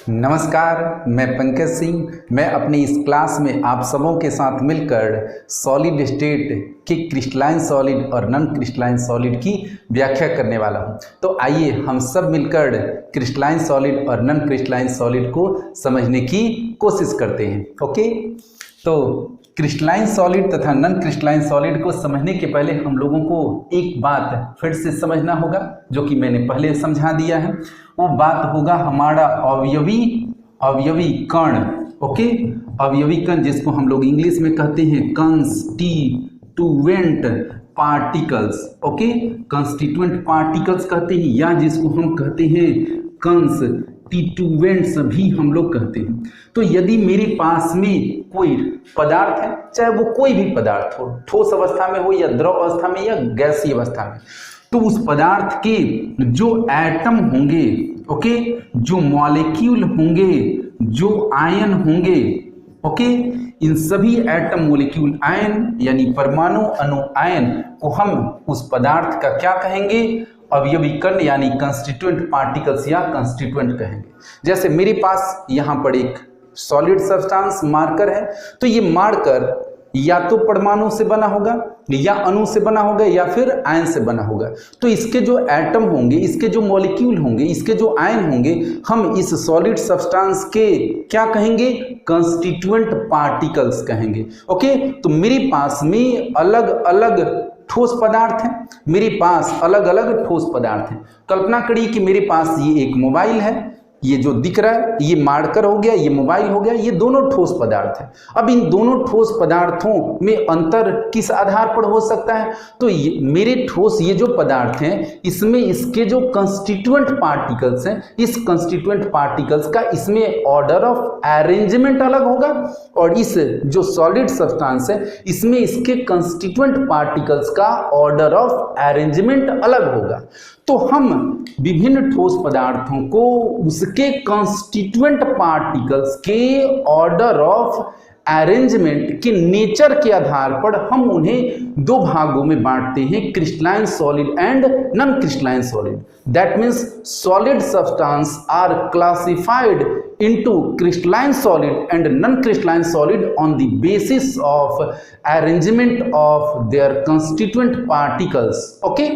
नमस्कार, मैं पंकज सिंह। मैं अपनी इस क्लास में आप सबों के साथ मिलकर सॉलिड स्टेट के क्रिस्टलाइन सॉलिड और नॉन क्रिस्टलाइन सॉलिड की व्याख्या करने वाला हूं। तो आइए हम सब मिलकर क्रिस्टलाइन सॉलिड और नॉन क्रिस्टलाइन सॉलिड को समझने की कोशिश करते हैं। ओके, तो क्रिस्टलाइन सॉलिड तथा नॉन क्रिस्टलाइन सॉलिड को समझने के पहले हम लोगों को एक बात फिर से समझना होगा, जो कि मैंने पहले समझा दिया है। वो बात होगा हमारा अवयवी कण। ओके, अवयवी कण जिसको हम लोग इंग्लिश में कहते हैं constituent particles. Okay, constituent particles कहते हैं, या जिसको हम कहते हैं कंस्टिट्यूएंट्स भी हम लोग कहते हैं। तो यदि मेरे पास में कोई पदार्थ है, चाहे वो कोई भी पदार्थ हो, ठोस अवस्था में हो या द्रव अवस्था में या गैसीय अवस्था में, तो उस पदार्थ के जो एटम होंगे, ओके, जो मॉलिक्यूल होंगे, जो आयन होंगे, ओके, इन सभी एटम मॉलिक्यूल आयन यानी परमाणु अणु आयन को हम उस पदार्थ का क्या कहेंगे? अवयवी कण यानी कंस्टिट्यूएंट पार्टिकल्स या कंस्टिट्यूएंट कहेंगे। जैसे मेरे पास यहाँ पर एक सॉलिड सब्सटेंस मार्कर है, तो ये मार्कर या तो परमाणु से बना होगा या अणु से बना होगा या फिर आयन से बना होगा। तो इसके जो एटम होंगे, इसके जो मॉलिक्यूल होंगे, इसके जो आयन होंगे, हम इस सॉलिड सब्सटेंस के क्या कहेंगे? कंस्टिट्यूएंट पार्टिकल्स कहेंगे। ओके, तो मेरे पास में अलग अलग ठोस पदार्थ हैं, मेरे पास अलग अलग ठोस पदार्थ हैं। कल्पना करिए कि मेरे पास ये एक मोबाइल है, ये जो दिख रहा है ये मार्कर हो गया, ये मोबाइल हो गया, ये दोनों ठोस पदार्थ हैं। अब इन दोनों ठोस पदार्थों में अंतर किस आधार पर हो सकता है? तो मेरे ठोस ये जो पदार्थ हैं, इसमें इसके जो कंस्टिट्यूएंट पार्टिकल्स हैं, इस कंस्टिट्यूएंट पार्टिकल्स का इसमें ऑर्डर ऑफ अरेंजमेंट अलग होगा, और इस जो सॉलिड सब्सटेंस है इसमें इसके कंस्टिट्यूएंट पार्टिकल्स का ऑर्डर ऑफ अरेंजमेंट अलग होगा। तो हम विभिन्न ठोस पदार्थों को उसके कंस्टिट्यूएंट पार्टिकल्स के ऑर्डर ऑफ अरेंजमेंट के नेचर के आधार पर हम उन्हें दो भागों में बांटते हैं, crystalline solid and non crystalline solid. That means solid substance are classified into crystalline solid and non-crystalline solid on the basis of arrangement of their constituent particles. Okay?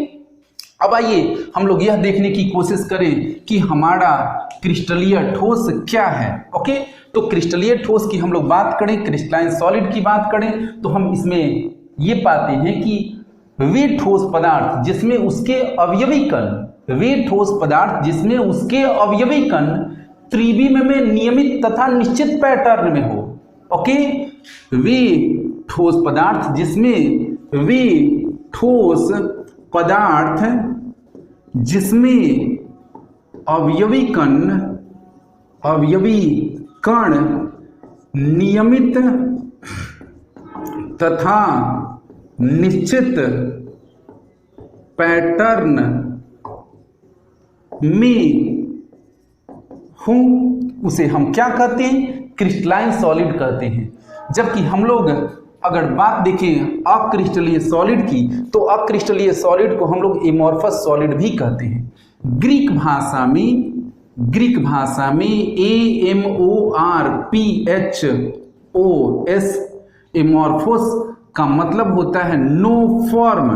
अब आइए हम लोग यह देखने की कोशिश करें कि हमारा क्रिस्टलीय ठोस क्या है। ओके, तो क्रिस्टलीय ठोस की हम लोग बात करें, क्रिस्टलाइन सॉलिड की बात करें, तो हम इसमें ये पाते हैं कि वे ठोस पदार्थ जिसमें उसके अवयवी कण, वे ठोस पदार्थ जिसमें उसके अवयवी कण त्रिविम में नियमित तथा निश्चित पैटर्न में हो। ओके, वे ठोस पदार्थ जिसमें वे ठोस पदार्थ जिसमें अवयवी कण नियमित तथा निश्चित पैटर्न में हो, उसे हम क्या कहते हैं? क्रिस्टलाइन सॉलिड कहते हैं। जबकि हम लोग अगर बात देखें अक्रिस्टलीय सॉलिड की, तो अक्रिस्टलीय सॉलिड को हम लोग एमॉर्फस सॉलिड भी कहते हैं। ग्रीक भाषा में AMORPHOS एमॉर्फोस का मतलब होता है नो फॉर्म,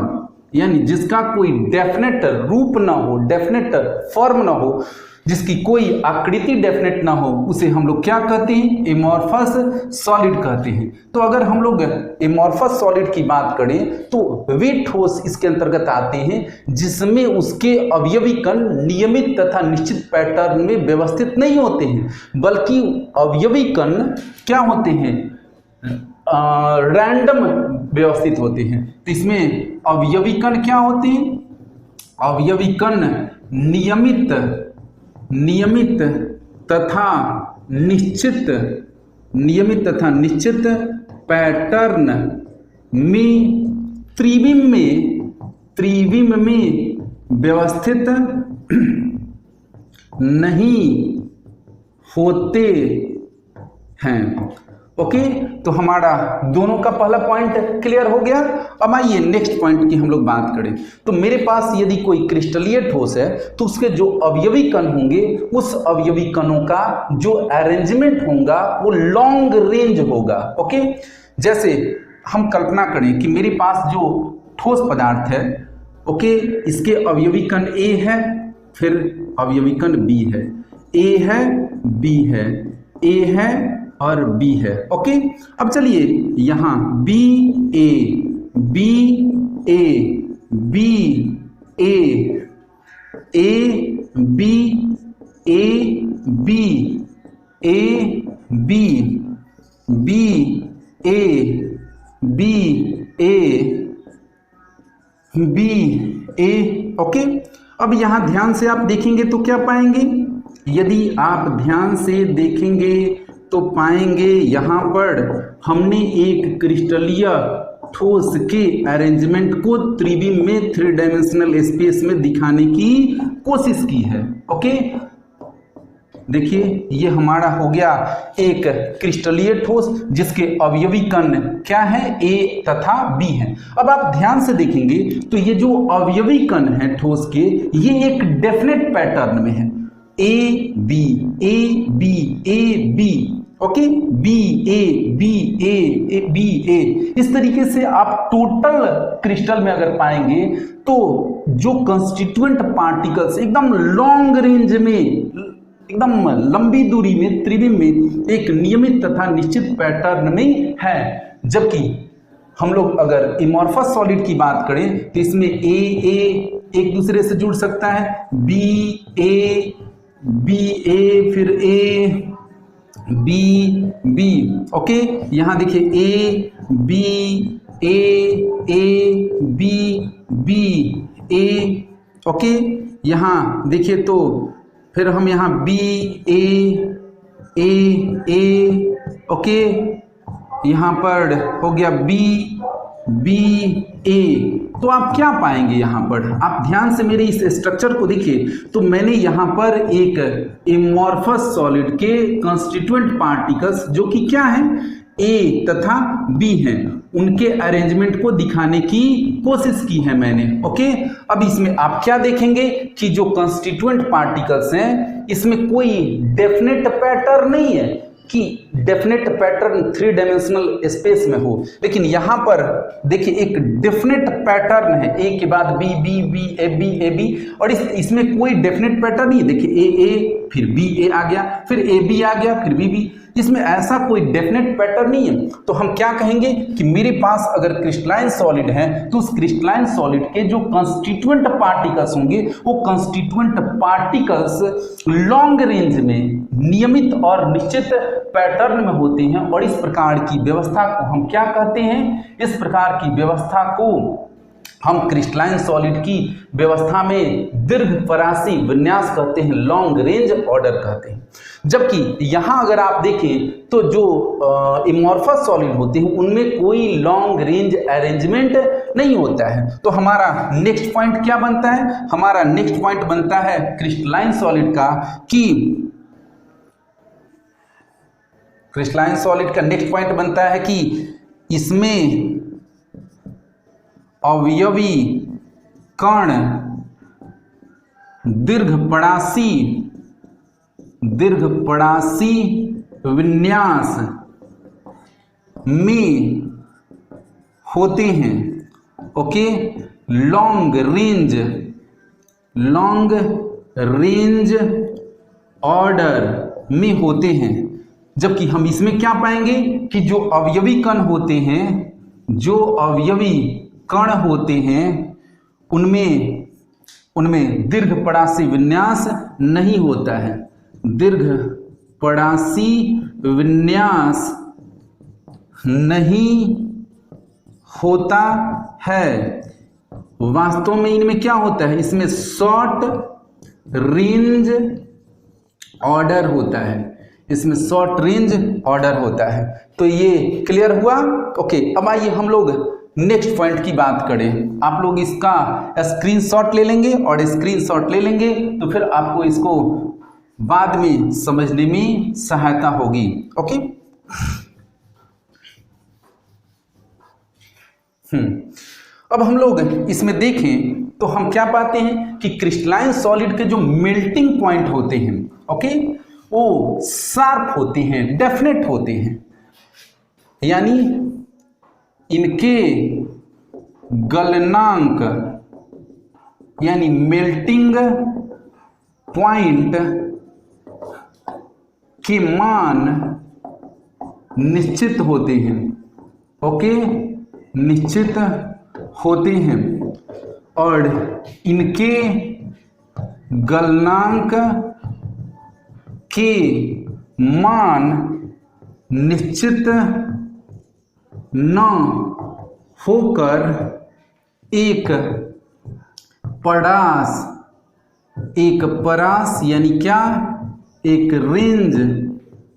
यानी जिसका कोई डेफिनेट रूप ना हो, डेफिनेट फॉर्म ना हो, जिसकी कोई आकृति डेफिनेट ना हो, उसे हम लोग क्या कहते हैं? एमॉर्फस सॉलिड कहते हैं। तो अगर हम लोग एमॉर्फस सॉलिड की बात करें तो वे ठोस इसके अंतर्गत आते हैं जिसमें उसके अवयवी कण नियमित तथा निश्चित पैटर्न में व्यवस्थित नहीं होते हैं, बल्कि अवयवी कण क्या होते हैं? रैंडम व्यवस्थित होते हैं। तो इसमें अवयवी कण क्या होते हैं? अवयवी कण नियमित तथा निश्चित पैटर्न में त्रिविम में व्यवस्थित नहीं होते हैं। ओके, तो हमारा दोनों का पहला पॉइंट क्लियर हो गया। अब आइए नेक्स्ट पॉइंट की हम लोग बात करें। तो मेरे पास यदि कोई क्रिस्टलीय ठोस है तो उसके जो अवयवी कण होंगे उस अवयवी कणों का जो अरेंजमेंट होगा वो लॉन्ग रेंज होगा। ओके, जैसे हम कल्पना करें कि मेरे पास जो ठोस पदार्थ है, ओके, इसके अवयवी कण ए है, फिर अवयवी कण बी है, ए है, बी है, ए है और बी है। ओके, अब चलिए यहां B A B A B A B A B A B B A B A B A. Okay, अब यहां ध्यान से आप देखेंगे तो क्या पाएंगे? यदि आप ध्यान से देखेंगे तो पाएंगे यहां पर हमने एक क्रिस्टलीय ठोस के अरेंजमेंट को त्रिविम में 3 डायमेंशनल स्पेस में दिखाने की कोशिश की है। ओके, देखिए ये हमारा हो गया एक क्रिस्टलीय ठोस जिसके अवयवी कण क्या है? ए तथा बी है। अब आप ध्यान से देखेंगे तो ये जो अवयवी कण है ठोस के, ये एक डेफिनेट पैटर्न में है, A B A B A B, okay, B A B A B A. इस तरीके से आप टोटल क्रिस्टल में अगर पाएंगे तो जो कंस्टिट्यूएंट पार्टिकल्स एकदम लॉन्ग रेंज में, एकदम लंबी दूरी में त्रिविम में एक नियमित तथा निश्चित पैटर्न में है। जबकि हम लोग अगर इमॉर्फस सॉलिड की बात करें तो इसमें ए एक दूसरे से जुड़ सकता है, बी ए फिर ए बी, ओके, यहां देखिए A B B A, okay, यहां देखिए तो फिर हम यहां बी ए, ओके, यहां पर हो गया बी ए। तो आप क्या पाएंगे यहां पर? आप ध्यान से मेरे इस स्ट्रक्चर को देखिए तो मैंने यहां पर एक एमॉर्फस सॉलिड के कंस्टिट्यूएंट पार्टिकल्स जो कि क्या है? ए तथा बी हैं, उनके अरेंजमेंट को दिखाने की कोशिश की है मैंने। ओके, अब इसमें आप क्या देखेंगे कि जो कंस्टिट्यूएंट पार्टिकल्स हैं इसमें कोई डेफिनेट पैटर्न नहीं है कि डेफिनेट पैटर्न 3 डायमेंशनल स्पेस में हो, लेकिन यहां पर देखिए एक डेफिनेट पैटर्न है, ए के बाद बी ए बी, और इसमें कोई डेफिनेट पैटर्न नहीं है। देखिए ए फिर बी ए आ गया, फिर ए बी आ गया, फिर बी, इसमें ऐसा कोई डेफिनेट पैटर्न नहीं है। तो हम क्या कहेंगे कि मेरे पास अगर क्रिस्टलाइन सॉलिड है तो उस क्रिस्टलाइन सॉलिड के जो कंस्टिट्यूएंट पार्टिकल्स होंगे वो कंस्टिट्यूएंट पार्टिकल्स लॉन्ग रेंज में नियमित और निश्चित पैटर्न में होते हैं, और इस प्रकार की व्यवस्था को हम क्या कहते हैं? इस प्रकार की व्यवस्था को हम क्रिस्टलाइन सॉलिड की व्यवस्था में दीर्घपरासी विन्यास कहते हैं, लॉन्ग रेंज ऑर्डर कहते हैं। जबकि यहां अगर आप देखें तो जो इमॉर्फस सॉलिड होते हैं उनमें कोई लॉन्ग रेंज अरेंजमेंट नहीं होता है। तो हमारा नेक्स्ट पॉइंट क्या बनता है? हमारा नेक्स्ट पॉइंट बनता है क्रिस्टलाइन सॉलिड का कि क्रिस्टलाइन सॉलिड का नेक्स्ट पॉइंट बनता है कि इसमें अवयवी कण दीर्घपड़ासी विन्यास में होते हैं। ओके, लॉन्ग रेंज ऑर्डर में होते हैं। जबकि हम इसमें क्या पाएंगे कि जो अवयवी कण होते हैं उनमें दीर्घपड़ासी विन्यास नहीं होता है, दीर्घपड़ासी विन्यास नहीं होता है। वास्तव में इनमें क्या होता है? इसमें शॉर्ट रेंज ऑर्डर होता है, इसमें शॉर्ट रेंज ऑर्डर होता है। तो ये क्लियर हुआ? ओके, अब आइए हम लोग नेक्स्ट पॉइंट की बात करें। आप लोग इसका स्क्रीनशॉट ले लेंगे, और स्क्रीनशॉट ले लेंगे तो फिर आपको इसको बाद में समझने में सहायता होगी। ओके, अब हम लोग इसमें देखें तो हम क्या पाते हैं कि क्रिस्टलाइन सॉलिड के जो मेल्टिंग पॉइंट होते हैं, ओके, वो शार्प होते हैं, डेफिनेट होते हैं, यानी इनके गलनांक यानी मेल्टिंग पॉइंट के मान निश्चित होते हैं, ओके, निश्चित होते हैं और इनके गलनांक के मान निश्चित न होकर एक परास यानी क्या, एक रेंज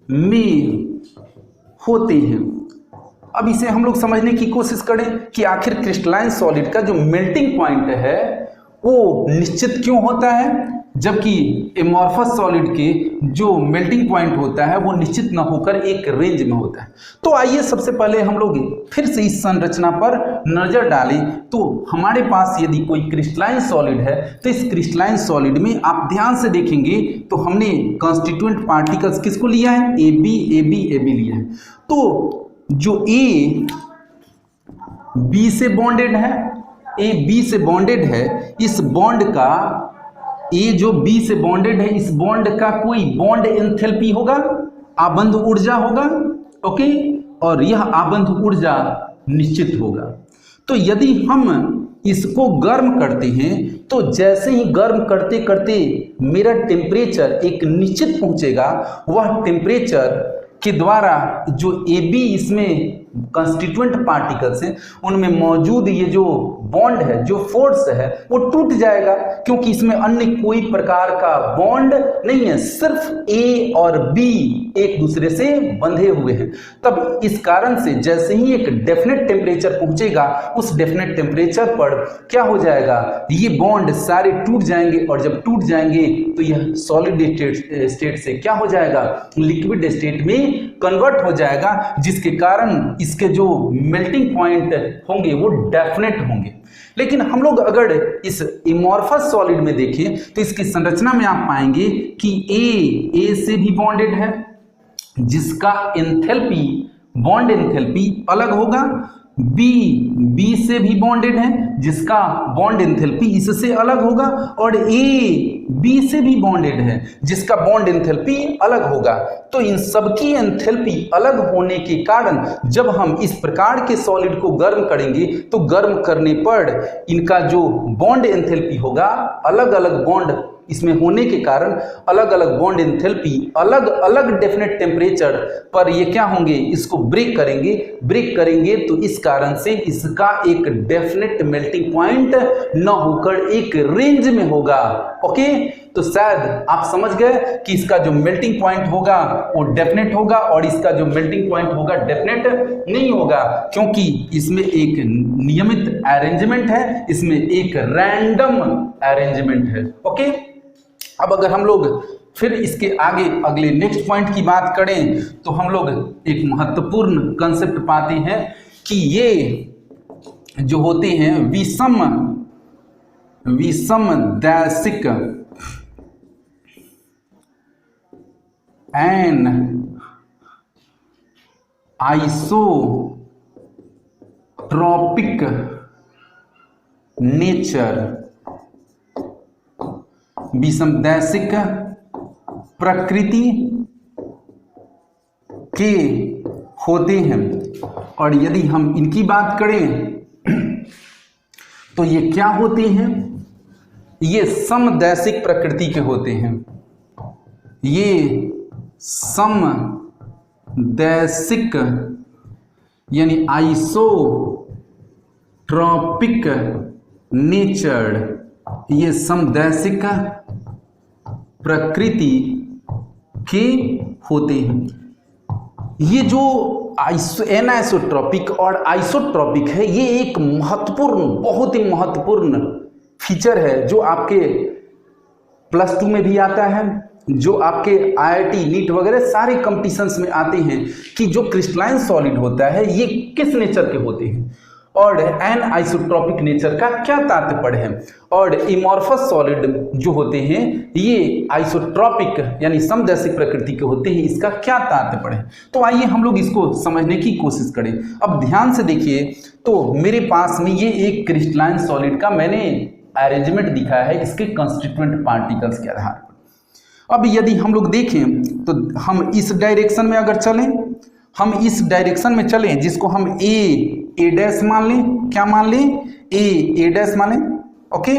में होते हैं। अब इसे हम लोग समझने की कोशिश करें कि आखिर क्रिस्टलाइन सॉलिड का जो मेल्टिंग पॉइंट है वो निश्चित क्यों होता है, जबकि एमॉर्फस सॉलिड के जो मेल्टिंग पॉइंट होता है वो निश्चित न होकर एक रेंज में होता है। तो आइए सबसे पहले हम लोग फिर से इस संरचना पर नजर डालें। तो हमारे पास यदि कोई क्रिस्टलाइन सॉलिड है तो इस क्रिस्टलाइन सॉलिड में आप ध्यान से देखेंगे तो हमने कॉन्स्टिट्यूएंट पार्टिकल्स किसको लिया है, ए बी लिया है। तो जो ए बी से बॉन्डेड है, ए बी से बॉन्डेड है, इस बॉन्ड का ए जो बी से बॉन्डेड है, इस बॉन्ड का कोई बॉन्ड एंथैल्पी होगा, आबंध ऊर्जा होगा, ओके, और यह आबंध ऊर्जा निश्चित होगा। तो यदि हम इसको गर्म करते हैं तो जैसे ही गर्म करते करते मेरा टेम्परेचर एक निश्चित पहुंचेगा, वह टेम्परेचर के द्वारा जो ए बी इसमें कंस्टिट्यूएंट पार्टिकल्स हैं उनमें मौजूद ये जो बॉन्ड है, जो फोर्स है, वो टूट जाएगा, क्योंकि इसमें अन्य कोई प्रकार का बॉन्ड नहीं है, सिर्फ ए और बी एक दूसरे से बंधे हुए हैं। तब इस कारण से जैसे ही एक डेफिनेट टेम्परेचर पहुंचेगा, उस डेफिनेट टेम्परेचर पर क्या हो जाएगा, ये बॉन्ड सारे टूट जाएंगे, और जब टूट जाएंगे तो यह सॉलिड स्टेट से क्या हो जाएगा, लिक्विड स्टेट में कन्वर्ट हो जाएगा, जिसके कारण इसके जो मेल्टिंग पॉइंट होंगे वो डेफिनेट होंगे। लेकिन हम लोग अगर इस एमॉर्फस सॉलिड में देखें तो इसकी संरचना में आप पाएंगे कि ए से भी बॉन्डेड है, जिसका एंथैल्पी, बॉन्ड एंथैल्पी अलग होगा, बी से भी बॉन्डेड है, जिसका बॉन्ड एंथैल्पी इससे अलग होगा, और ए बी से भी बॉन्डेड है, जिसका बॉन्ड एंथैल्पी अलग होगा। तो इन सबकी एंथैल्पी अलग होने के कारण जब हम इस प्रकार के सॉलिड को गर्म करेंगे तो गर्म करने पर इनका जो बॉन्ड एंथैल्पी होगा, अलग अलग बॉन्ड इसमें होने के कारण अलग अलग बॉन्ड एंथैल्पी अलग अलग डेफिनेट टेम्परेचर पर ये क्या होंगे, इसको ब्रेक करेंगे तो इस कारण से इसका एक डेफिनेट मेल्टिंग पॉइंट न होकर एक रेंज में होगा, ओके। तो शायद आप समझ गए कि इसका जो मेल्टिंग पॉइंट होगा वो डेफिनेट होगा और इसका जो मेल्टिंग पॉइंट होगा डेफिनेट नहीं होगा, क्योंकि इसमें एक नियमित अरेंजमेंट है, इसमें एक रैंडम अरेंजमेंट है, ओके। अब अगर हम लोग फिर इसके आगे अगले नेक्स्ट पॉइंट की बात करें तो हम लोग एक महत्वपूर्ण कंसेप्ट पाते हैं कि ये जो होते हैं विषमदैशिक एंड आइसोट्रॉपिक नेचर, विषमदैशिक प्रकृति के होते हैं। और यदि हम इनकी बात करें तो ये क्या होते हैं, ये समदैशिक प्रकृति के होते हैं, ये समदैशिक यानी आइसोट्रॉपिक नेचर, ये समदैशिक प्रकृति के होते हैं। ये जो एनाइसोट्रॉपिक और आइसोट्रॉपिक है, ये एक महत्वपूर्ण, बहुत ही महत्वपूर्ण फीचर है जो आपके +2 में भी आता है, जो आपके IIT नीट वगैरह सारे कंपटीशंस में आते हैं कि जो क्रिस्टलाइन सॉलिड होता है ये किस नेचर के होते हैं। और एन आइसोट्रॉपिक नेचर का क्या तात्पर्य है, और इमॉर्फस सॉलिड जो होते हैं ये आइसोट्रॉपिक यानी समदैशिक प्रकृति के होते हैं, इसका क्या तात्पर्य है। तो आइए हम लोग इसको समझने की कोशिश करें। अब ध्यान से देखिए, तो मेरे पास में ये एक क्रिस्टलाइन सॉलिड का मैंने अरेंजमेंट दिखाया है इसके कंस्टिट्यूएंट पार्टिकल्स के आधार पर। अब यदि हम लोग देखें तो हम इस डायरेक्शन में अगर चलें, हम इस डायरेक्शन में चलें जिसको हम ए डैश मान लें, क्या मान लें, ए डैश मान लें, ओके।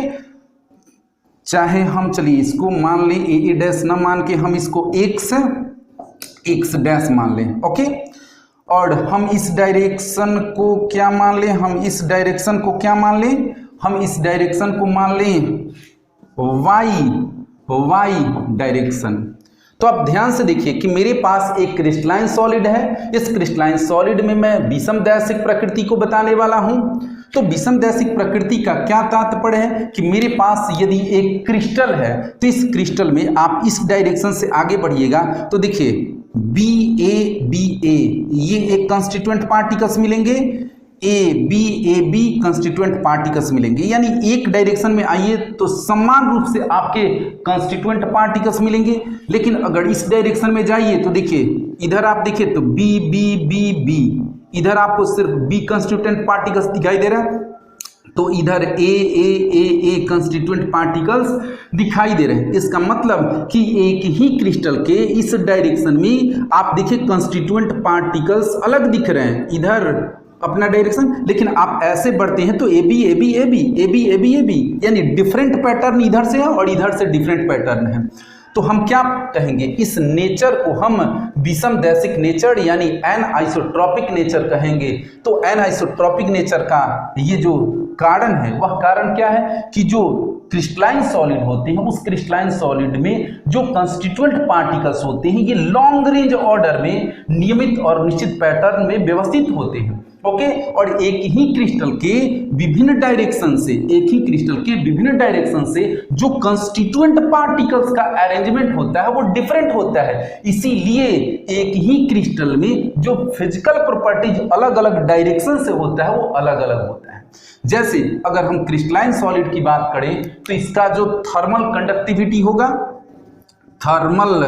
चाहे हम चलिए इसको मान लें ए डैश ना मान के हम इसको एक्स डैश मान लें, ओके। और हम इस डायरेक्शन को क्या मान लें, हम इस डायरेक्शन को क्या मान लें, हम इस डायरेक्शन को मान लें वाई डायरेक्शन। तो आप ध्यान से देखिए कि मेरे पास एक क्रिस्टलाइन सॉलिड है, इस क्रिस्टलाइन सॉलिड में मैं विषमदैशिक प्रकृति को बताने वाला हूं। तो विषमदैशिक प्रकृति का क्या तात्पर्य है कि मेरे पास यदि एक क्रिस्टल है तो इस क्रिस्टल में आप इस डायरेक्शन से आगे बढ़िएगा तो देखिए बी ए ये एक कंस्टिट्यूएंट पार्टिकल्स मिलेंगे, ए बी कंस्टिट्यूएंट पार्टिकल्स मिलेंगे, यानी एक डायरेक्शन में आइए तो समान रूप से आपके कंस्टिट्यूएंट पार्टिकल्स मिलेंगे। लेकिन अगर इस डायरेक्शन में जाइए तो देखिए इधर आप देखिए तो बी, इधर आपको सिर्फ बी कंस्टिट्यूएंट पार्टिकल्स दिखाई दे रहा है, तो इधर ए कंस्टिट्यूएंट पार्टिकल्स दिखाई दे रहे हैं। इसका मतलब कि एक ही क्रिस्टल के इस डायरेक्शन में आप देखिए कंस्टिट्यूएंट पार्टिकल्स अलग दिख रहे हैं, इधर अपना डायरेक्शन, लेकिन आप ऐसे बढ़ते हैं तो ए बी यानी डिफरेंट पैटर्न इधर से है और इधर से डिफरेंट पैटर्न है। तो हम क्या कहेंगे, इस नेचर को हम विषमदैशिक नेचर यानी एन आइसोट्रॉपिक नेचर कहेंगे। तो एन आइसोट्रॉपिक नेचर का ये जो कारण है वह कारण क्या है कि जो क्रिस्टलाइन सॉलिड होते हैं उस क्रिस्टलाइन सॉलिड में जो कंस्टिट्यूएंट पार्टिकल्स होते हैं ये लॉन्ग रेंज ऑर्डर में नियमित और निश्चित पैटर्न में व्यवस्थित होते हैं, ओके। और एक ही क्रिस्टल के विभिन्न डायरेक्शन से जो कंस्टिट्यूएंट पार्टिकल्स का अरेंजमेंट होता है वो डिफरेंट होता है। इसीलिए एक ही क्रिस्टल में जो फिजिकल प्रॉपर्टीज अलग अलग डायरेक्शन से होता है वो अलग अलग होता है। जैसे अगर हम क्रिस्टलाइन सॉलिड की बात करें तो इसका जो थर्मल कंडक्टिविटी होगा, थर्मल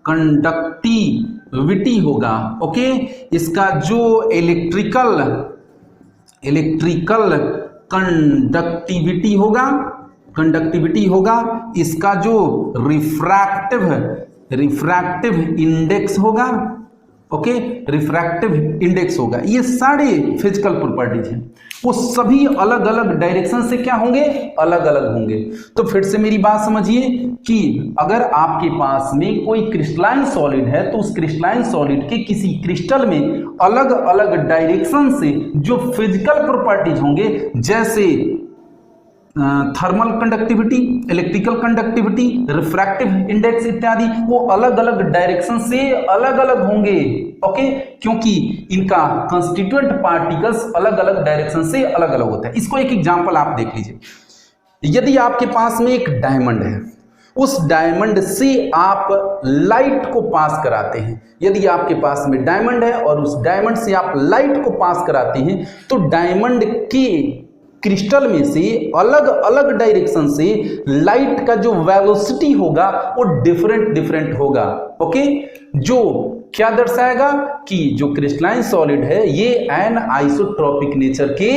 कंडक्टिविटी होगा, ओके। इसका जो इलेक्ट्रिकल कंडक्टिविटी होगा, इसका जो रिफ्रैक्टिव इंडेक्स होगा, ओके, रिफ्रैक्टिव इंडेक्स होगा। ये सारे फिजिकल प्रॉपर्टीज हैं, वो सभी अलग अलग डायरेक्शन से क्या होंगे, अलग अलग होंगे। तो फिर से मेरी बात समझिए कि अगर आपके पास में कोई क्रिस्टलाइन सॉलिड है तो उस क्रिस्टलाइन सॉलिड के किसी क्रिस्टल में अलग अलग डायरेक्शन से जो फिजिकल प्रॉपर्टीज होंगे, जैसे thermal conductivity, electrical conductivity, refractive index इत्यादि, वो अलग अलग डायरेक्शन से अलग अलग होंगे, ओके, क्योंकि इनका कंस्टिट्यूएंट पार्टिकल्स अलग अलग डायरेक्शन से अलग अलग होता है। इसको एक एग्जांपल आप देख लीजिए। यदि आपके पास में एक डायमंड है, उस डायमंड से आप लाइट को पास कराते हैं, यदि आपके पास में डायमंड है और उस डायमंड से आप लाइट को पास कराते हैं तो डायमंड के क्रिस्टल में से अलग अलग डायरेक्शन से लाइट का जो वेलोसिटी होगा वो डिफरेंट होगा, ओके। जो क्या दर्शाएगा कि जो क्रिस्टलाइन सॉलिड है ये एन आइसोट्रॉपिक नेचर के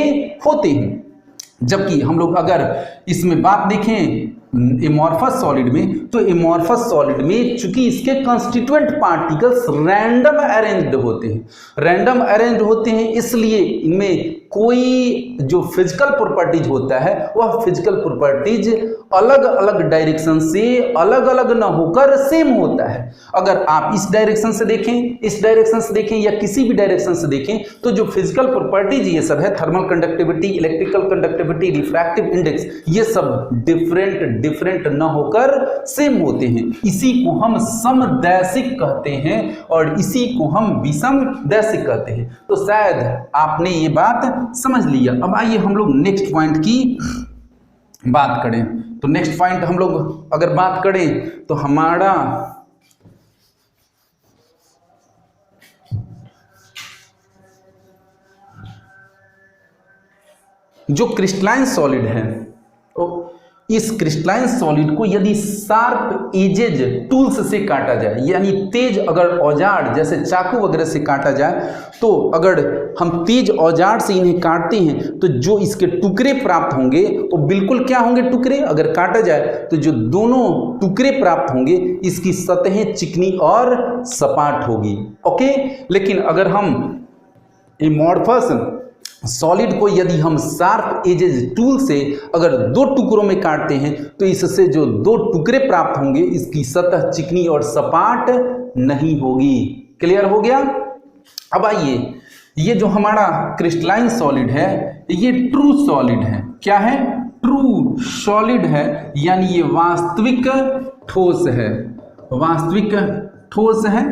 होते हैं। जबकि हम लोग अगर इसमें बात देखें एमॉर्फस सॉलिड में, तो एमॉर्फस सॉलिड में चूंकि इसके कंस्टिट्यूएंट पार्टिकल्स रैंडम अरेंज्ड होते हैं इसलिए इनमें कोई जो फिजिकल प्रॉपर्टीज होता है वह फिजिकल प्रॉपर्टीज अलग अलग डायरेक्शन से अलग अलग न होकर सेम होता है। अगर आप इस डायरेक्शन से देखें या किसी भी डायरेक्शन से देखें तो जो फिजिकल प्रॉपर्टीज ये सब है, thermal conductivity, electrical conductivity, refractive index, ये सब डिफरेंट न होकर सेम होते हैं। इसी को हम समदैशिक कहते हैं और इसी को हम विषमदैशिक कहते हैं। तो शायद आपने ये बात समझ लिया। अब आइए हम लोग नेक्स्ट पॉइंट की बात करें। तो नेक्स्ट पॉइंट हम लोग अगर बात करें तो हमारा जो क्रिस्टलाइन सॉलिड है, इस क्रिस्टलाइन सॉलिड को यदि शार्प एजेज टूल्स से काटा जाए, यानी तेज अगर औजार जैसे चाकू वगैरह से काटा जाए, तो अगर हम तेज औजार से इन्हें काटते हैं तो जो इसके टुकड़े प्राप्त होंगे वो बिल्कुल क्या होंगे, टुकड़े। अगर काटा जाए तो जो दोनों टुकड़े प्राप्त होंगे इसकी सतहें चिकनी और सपाट होगी। ओके, लेकिन अगर हम एमॉर्फस सॉलिड को यदि हम शार्प एजेज टूल से अगर दो टुकड़ों में काटते हैं तो इससे जो दो टुकड़े प्राप्त होंगे इसकी सतह चिकनी और सपाट नहीं होगी। क्लियर हो गया। अब आइए, ये जो हमारा क्रिस्टलाइन सॉलिड है ये ट्रू सॉलिड है। क्या है? ट्रू सॉलिड है, यानी ये वास्तविक ठोस है, वास्तविक ठोस है।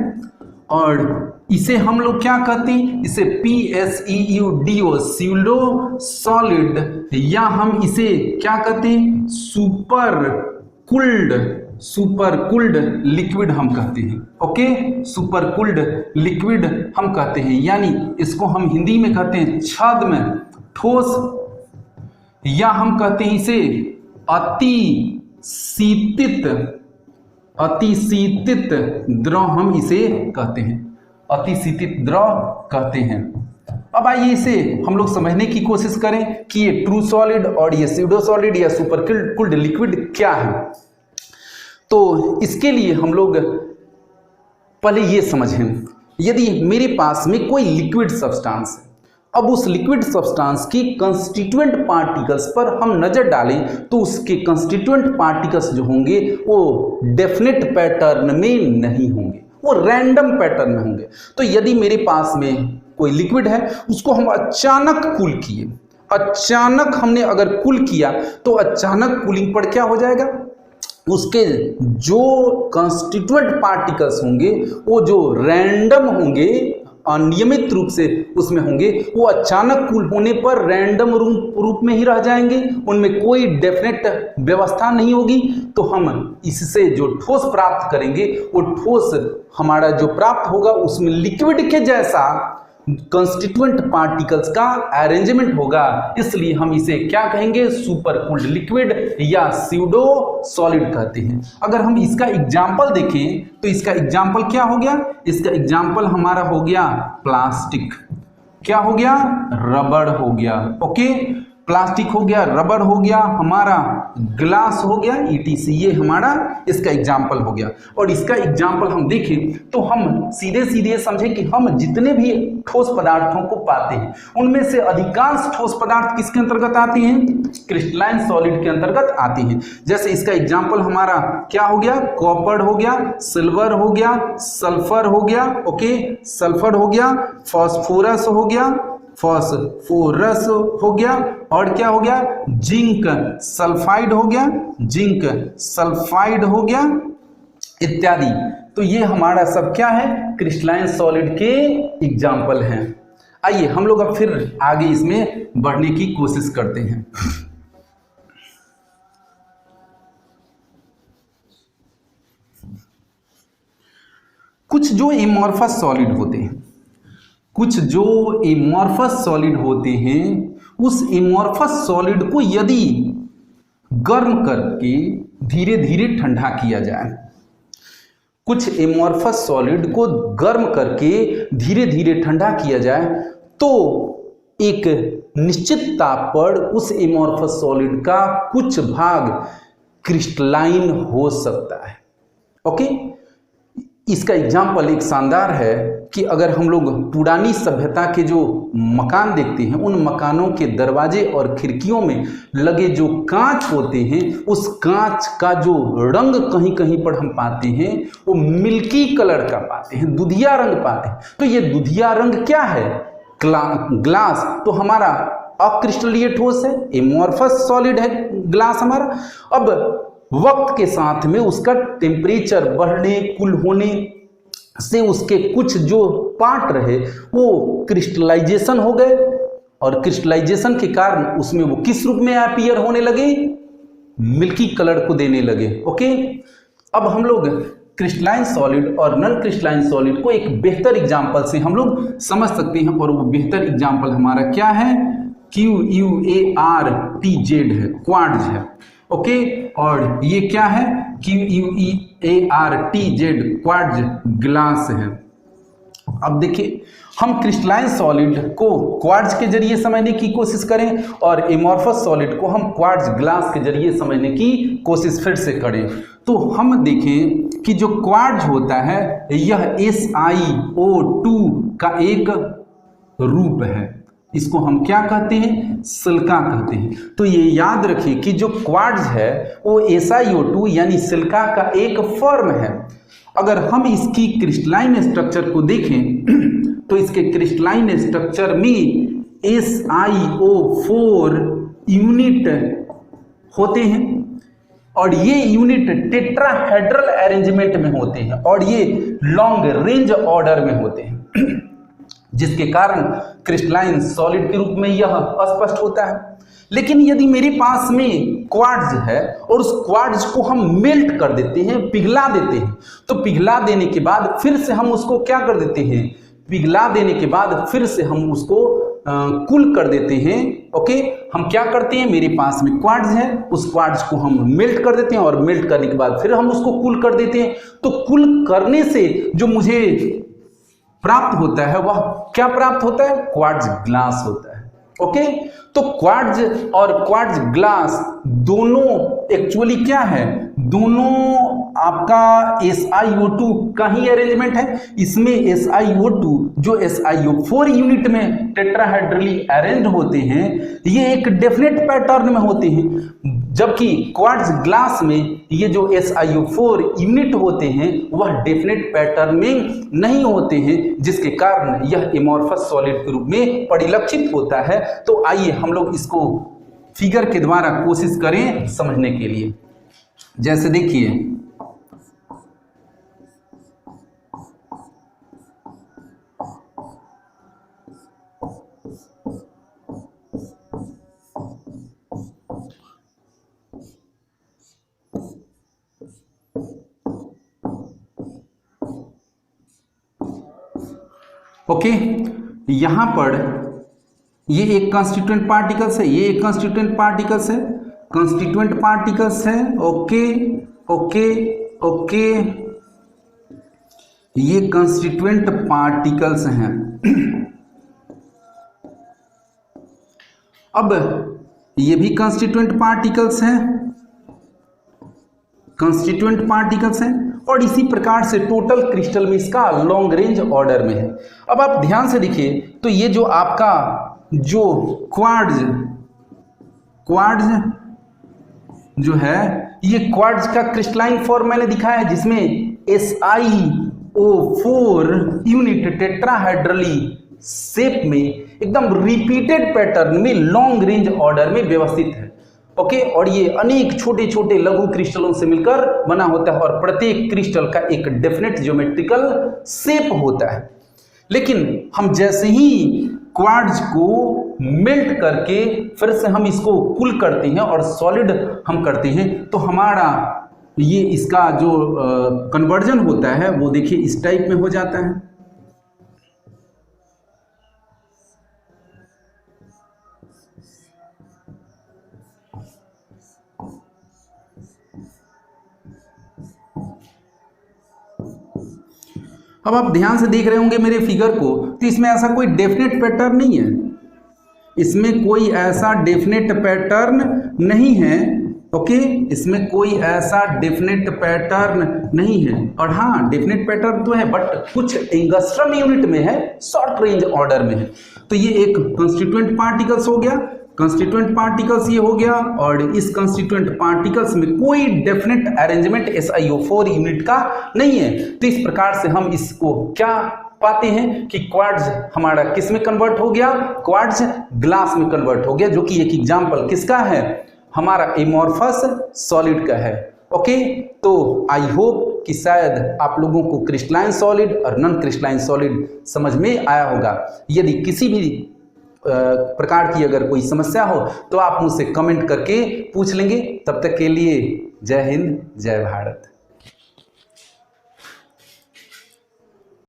और इसे हम लोग क्या कहते हैं? इसे PSEUDO स्यूडो सॉलिड, या हम इसे क्या कहते हैं? सुपर कूल्ड लिक्विड हम कहते हैं। ओके, सुपर कूल्ड लिक्विड हम कहते हैं, यानी इसको हम हिंदी में कहते हैं छद्म ठोस, या हम कहते हैं इसे अतिशीतित द्रव हम इसे कहते हैं, अतिशीतित द्रव कहते हैं। अब आइए इसे हम लोग समझने की कोशिश करें कि ये ट्रू सॉलिड और ये स्यूडो सॉलिड या सुपर कूल्ड लिक्विड क्या है। तो इसके लिए हम लोग पहले ये समझें, यदि मेरे पास में कोई लिक्विड सब्सटेंस है, अब उस लिक्विड सब्सटेंस की कंस्टिट्यूएंट पार्टिकल्स पर हम नजर डालें तो उसके कंस्टिट्यूएंट पार्टिकल्स जो होंगे वो डेफिनेट पैटर्न में नहीं होंगे, वो रैंडम पैटर्न में होंगे। तो यदि मेरे पास में कोई लिक्विड है, उसको हम अचानक कूल किए, अचानक हमने अगर कूल किया तो अचानक कूलिंग पर क्या हो जाएगा, उसके जो कंस्टिट्यूएंट पार्टिकल्स होंगे वो जो रैंडम होंगे, अनियमित रूप से उसमें होंगे, वो अचानक कूल होने पर रैंडम रूप में ही रह जाएंगे, उनमें कोई डेफिनेट व्यवस्था नहीं होगी। तो हम इससे जो ठोस प्राप्त करेंगे वो ठोस हमारा जो प्राप्त होगा उसमें लिक्विड के जैसा कंस्टिट्यूएंट पार्टिकल्स का अरेंजमेंट होगा, इसलिए हम इसे क्या कहेंगे, सुपर कूल्ड लिक्विड या स्यूडो सॉलिड कहते हैं। अगर हम इसका एग्जाम्पल देखें तो इसका एग्जाम्पल क्या हो गया, इसका एग्जाम्पल हमारा हो गया प्लास्टिक, क्या हो गया, रबड़ हो गया। ओके, प्लास्टिक हो गया, रबड़ हो गया, हमारा ग्लास हो गया, ETC, ये हमारा इसका एग्जाम्पल हो गया। और इसका एग्जाम्पल हम देखें तो हम सीधे सीधे समझें कि हम जितने भी ठोस पदार्थों को पाते हैं उनमें से अधिकांश ठोस पदार्थ किसके अंतर्गत आते हैं, क्रिस्टलाइन सॉलिड के अंतर्गत आते हैं। जैसे इसका एग्जाम्पल हमारा क्या हो गया, कॉपर हो गया, सिल्वर हो गया, सल्फर हो गया, ओके, सल्फर हो गया, फास्फोरस हो गया, फास्फोरस हो गया, और क्या हो गया, जिंक सल्फाइड हो गया, जिंक सल्फाइड हो गया इत्यादि। तो ये हमारा सब क्या है, क्रिस्टलाइन सॉलिड के एग्जाम्पल हैं। आइए हम लोग अब फिर आगे इसमें बढ़ने की कोशिश करते हैं। कुछ जो एमॉर्फस सॉलिड होते हैं, कुछ जो एमॉर्फस सॉलिड होते हैं, उस एमॉर्फस सॉलिड को यदि गर्म करके धीरे धीरे ठंडा किया जाए, कुछ एमॉर्फस सॉलिड को गर्म करके धीरे धीरे ठंडा किया जाए तो एक निश्चित ताप पर उस एमॉर्फस सॉलिड का कुछ भाग क्रिस्टलाइन हो सकता है। ओके, इसका एग्जाम्पल एक शानदार है कि अगर हम लोग पुरानी सभ्यता के जो मकान देखते हैं, उन मकानों के दरवाजे और खिड़कियों में लगे जो कांच होते हैं, उस कांच का जो रंग कहीं कहीं पर हम पाते हैं वो मिल्की कलर का पाते हैं, दुधिया रंग पाते हैं। तो ये दुधिया रंग क्या है, ग्लास तो हमारा अक्रिस्टलीय ठोस है, एमॉर्फस सॉलिड है ग्लास हमारा। अब वक्त के साथ में उसका टेम्परेचर बढ़ने, कुल होने से उसके कुछ जो पार्ट रहे वो क्रिस्टलाइजेशन हो गए, और क्रिस्टलाइजेशन के कारण उसमें वो किस रूप में अपीयर होने लगे, मिल्की कलर को देने लगे। ओके, अब हम लोग क्रिस्टलाइन सॉलिड और नॉन क्रिस्टलाइन सॉलिड को एक बेहतर एग्जाम्पल से हम लोग समझ सकते हैं, और वो बेहतर एग्जाम्पल हमारा क्या है, QUARTZ है, क्वार्ट्ज है। ओके, और ये क्या है? QUARTZ, क्वार्ट्ज ग्लास है। अब देखिए, हम क्रिस्टलाइन सॉलिड को क्वार्ट्ज के जरिए समझने की कोशिश करें और एमॉर्फस सॉलिड को हम क्वार्ट्ज ग्लास के जरिए समझने की कोशिश फिर से करें, तो हम देखें कि जो क्वार्ट्ज होता है यह SiO2 का एक रूप है। इसको हम क्या कहते हैं? सिलिका कहते हैं। तो ये याद रखिए कि जो क्वार्ट्ज है वो SiO2 यानी सिलिका का एक फॉर्म है। अगर हम इसकी क्रिस्टलाइन स्ट्रक्चर को देखें तो इसके क्रिस्टलाइन स्ट्रक्चर में SiO4 यूनिट होते हैं और ये यूनिट टेट्राहेड्रल अरेंजमेंट में होते हैं और ये लॉन्ग रेंज ऑर्डर में होते हैं, जिसके कारण क्रिस्टलाइन सॉलिड के रूप में यह अस्पष्ट होता है। लेकिन यदि मेरे पास में क्वार्ट्ज है और उस क्वार्ट्ज को हम मेल्ट कर देते हैं, पिघला देते हैं, तो पिघला देने के बाद फिर से हम उसको क्या कर देते हैं? पिघला देने के बाद फिर से हम उसको कूल कर देते हैं। ओके, हम क्या करते हैं? मेरे पास में क्वार्ट्ज है, उस क्वार्ट्ज को हम मेल्ट कर देते हैं और मेल्ट करने के बाद फिर हम उसको कूल कर देते हैं। तो कूल करने से जो मुझे प्राप्त होता है वह क्या प्राप्त होता है? क्वार्ट्ज ग्लास होता है। ओके, तो क्वार्ट्ज और क्वार्ट्ज ग्लास दोनों एक्चुअली क्या है? दोनों आपका SiO2 का ही अरेंजमेंट है। इसमें SiO2 जो SiO4 यूनिट में टेट्राहेड्रली अरेंज्ड होते हैं, ये एक डेफिनेट पैटर्न में होते हैं, जबकि क्वार्ट्ज ग्लास में ये जो SiO4 यूनिट होते हैं वह डेफिनेट पैटर्न में नहीं होते हैं, जिसके कारण यह एमॉर्फस सॉलिड के रूप में परिलक्षित होता है। तो आइए हम लोग इसको फिगर के द्वारा कोशिश करें समझने के लिए। जैसे देखिए, ओके, यहां पर ये एक कंस्टिट्यूएंट पार्टिकल्स है, ये एक कंस्टिट्यूएंट पार्टिकल्स है, कंस्टिट्यूएंट पार्टिकल्स है। ओके ओके ओके, ये कंस्टिट्यूएंट पार्टिकल्स हैं। अब ये भी कंस्टिट्यूएंट पार्टिकल्स हैं, कंस्टिट्यूएंट पार्टिकल्स हैं, और इसी प्रकार से टोटल क्रिस्टल में इसका लॉन्ग रेंज ऑर्डर में है। अब आप ध्यान से देखिए, तो ये जो आपका जो क्वार्ट्ज जो है, ये क्वार्ट्ज का क्रिस्टलाइन फॉर्म मैंने दिखाया है, जिसमें SiO4 यूनिट टेट्राहेड्रली शेप में एकदम रिपीटेड पैटर्न में लॉन्ग रेंज ऑर्डर में व्यवस्थित है। ओके, और ये अनेक छोटे छोटे लघु क्रिस्टलों से मिलकर बना होता है और प्रत्येक क्रिस्टल का एक डेफिनेट ज्योमेट्रिकल शेप होता है। लेकिन हम जैसे ही क्वार्ट्ज को मेल्ट करके फिर से हम इसको कूल करते हैं और सॉलिड हम करते हैं, तो हमारा ये इसका जो कन्वर्जन होता है वो देखिए इस टाइप में हो जाता है। अब आप ध्यान से देख रहे होंगे मेरे फिगर को, तो इसमें ऐसा कोई डेफिनेट पैटर्न नहीं है, इसमें कोई ऐसा डेफिनेट पैटर्न नहीं है। ओके, इसमें कोई ऐसा डेफिनेट पैटर्न नहीं है। और हाँ, डेफिनेट पैटर्न तो है, बट कुछ एंगस्ट्रम यूनिट में है, शॉर्ट रेंज ऑर्डर में है। तो ये एक कंस्टिट्यूएंट पार्टिकल्स हो गया, कंस्टिट्यूएंट पार्टिकल्स ये हो गया, और इस कंस्टिट्यूएंट पार्टिकल्स में कोई डेफिनेट अरेंजमेंट SiO4 यूनिट का नहीं है। तो इस प्रकार से हम इसको क्या पाते हैं कि क्वार्ट्ज हमारा किस में कन्वर्ट हो गया? क्वार्ट्ज ग्लास में कन्वर्ट हो गया, जो कि एक एग्जाम्पल किसका है? हमारा एमॉर्फस सॉलिड का है। ओके, तो आई होप कि शायद आप लोगों को क्रिस्टलाइन सॉलिड और नॉन क्रिस्टलाइन सॉलिड समझ में आया होगा। यदि किसी भी प्रकार की अगर कोई समस्या हो तो आप मुझसे कमेंट करके पूछ लेंगे। तब तक के लिए जय हिंद, जय भारत।